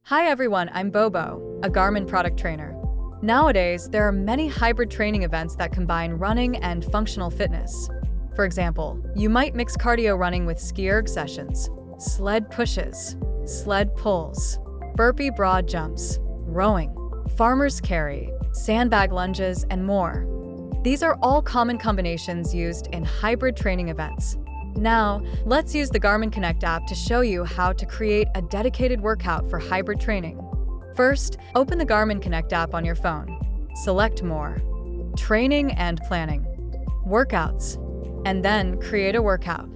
Hi everyone, I'm Bobo, a Garmin product trainer. Nowadays, there are many hybrid training events that combine running and functional fitness. For example, you might mix cardio running with ski erg sessions, sled pushes, sled pulls, burpee broad jumps, rowing, farmer's carry, sandbag lunges, and more. These are all common combinations used in hybrid training events. Now, let's use the Garmin Connect app to show you how to create a dedicated workout for hybrid training. First, open the Garmin Connect app on your phone. Select More, Training and Planning, Workouts, and then create a workout.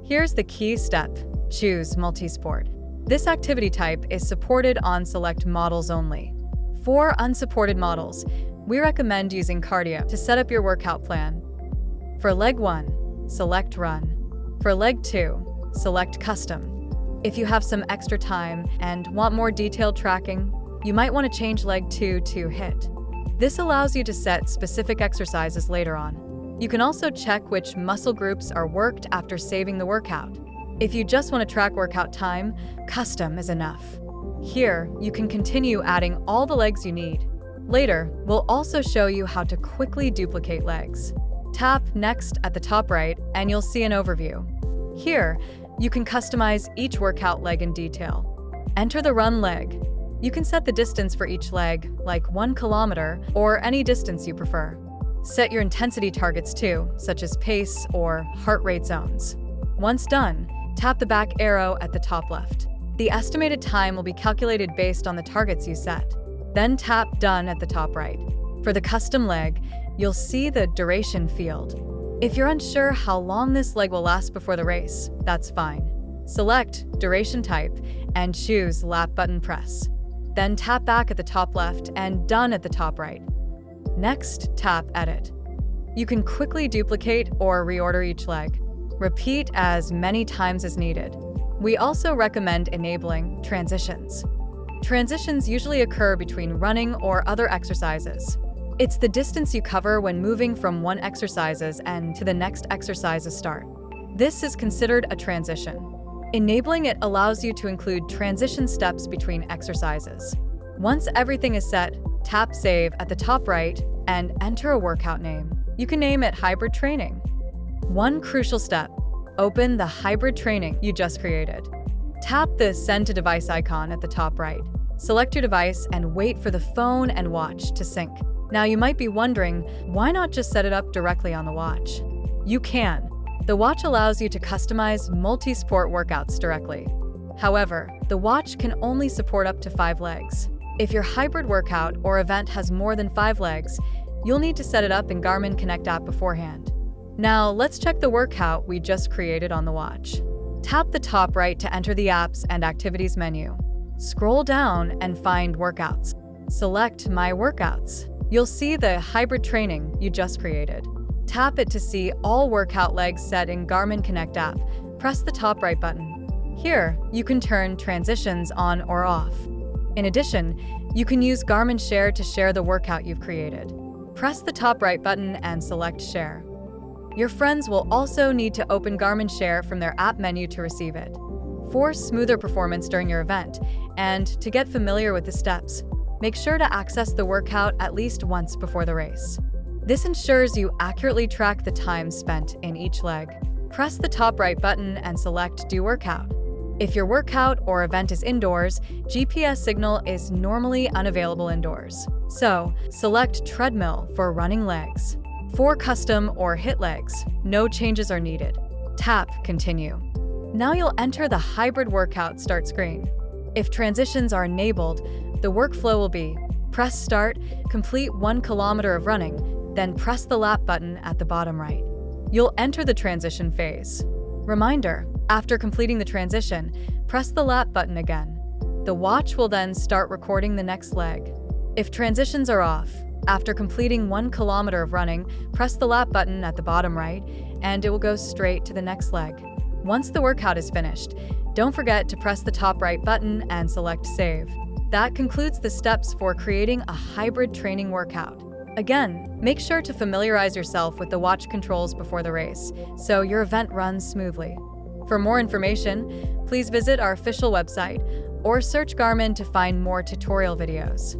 Here's the key step: choose Multisport. This activity type is supported on select models only. For unsupported models, we recommend using cardio to set up your workout plan. For leg 1, select Run. For leg 2, select Custom. If you have some extra time and want more detailed tracking, you might want to change leg 2 to HIIT. This allows you to set specific exercises later on. You can also check which muscle groups are worked after saving the workout. If you just want to track workout time, Custom is enough. Here, you can continue adding all the legs you need. Later, we'll also show you how to quickly duplicate legs. Tap Next at the top right and you'll see an overview. Here, you can customize each workout leg in detail. Enter the run leg. You can set the distance for each leg, like 1 kilometer or any distance you prefer. Set your intensity targets too, such as pace or heart rate zones. Once done, tap the back arrow at the top left. The estimated time will be calculated based on the targets you set. Then tap Done at the top right. For the custom leg, you'll see the duration field. If you're unsure how long this leg will last before the race, that's fine. Select Duration Type and choose Lap Button Press. Then tap back at the top left and Done at the top right. Next, tap Edit. You can quickly duplicate or reorder each leg. Repeat as many times as needed. We also recommend enabling transitions. Transitions usually occur between running or other exercises. It's the distance you cover when moving from one exercise's end to the next exercise's start. This is considered a transition. Enabling it allows you to include transition steps between exercises. Once everything is set, tap Save at the top right and enter a workout name. You can name it Hybrid Training. One crucial step: open the hybrid training you just created. Tap the Send to Device icon at the top right. Select your device and wait for the phone and watch to sync. Now you might be wondering, why not just set it up directly on the watch? You can. The watch allows you to customize multi-sport workouts directly. However, the watch can only support up to 5 legs. If your hybrid workout or event has more than 5 legs, you'll need to set it up in Garmin Connect app beforehand. Now let's check the workout we just created on the watch. Tap the top right to enter the Apps and Activities menu. Scroll down and find Workouts. Select My Workouts. You'll see the hybrid training you just created. Tap it to see all workout legs set in Garmin Connect app. Press the top right button. Here, you can turn transitions on or off. In addition, you can use Garmin Share to share the workout you've created. Press the top right button and select Share. Your friends will also need to open Garmin Share from their app menu to receive it. For smoother performance during your event and to get familiar with the steps, make sure to access the workout at least once before the race. This ensures you accurately track the time spent in each leg. Press the top right button and select Do Workout. If your workout or event is indoors, GPS signal is normally unavailable indoors. So, select Treadmill for running legs. For custom or HIIT legs, no changes are needed. Tap Continue. Now you'll enter the hybrid workout start screen. If transitions are enabled, the workflow will be: press Start, complete 1 kilometer of running, then press the lap button at the bottom right. You'll enter the transition phase. Reminder: after completing the transition, press the lap button again. The watch will then start recording the next leg. If transitions are off, after completing 1 kilometer of running, press the lap button at the bottom right, and it will go straight to the next leg. Once the workout is finished, don't forget to press the top right button and select Save. That concludes the steps for creating a hybrid training workout. Again, make sure to familiarize yourself with the watch controls before the race, so your event runs smoothly. For more information, please visit our official website or search Garmin to find more tutorial videos.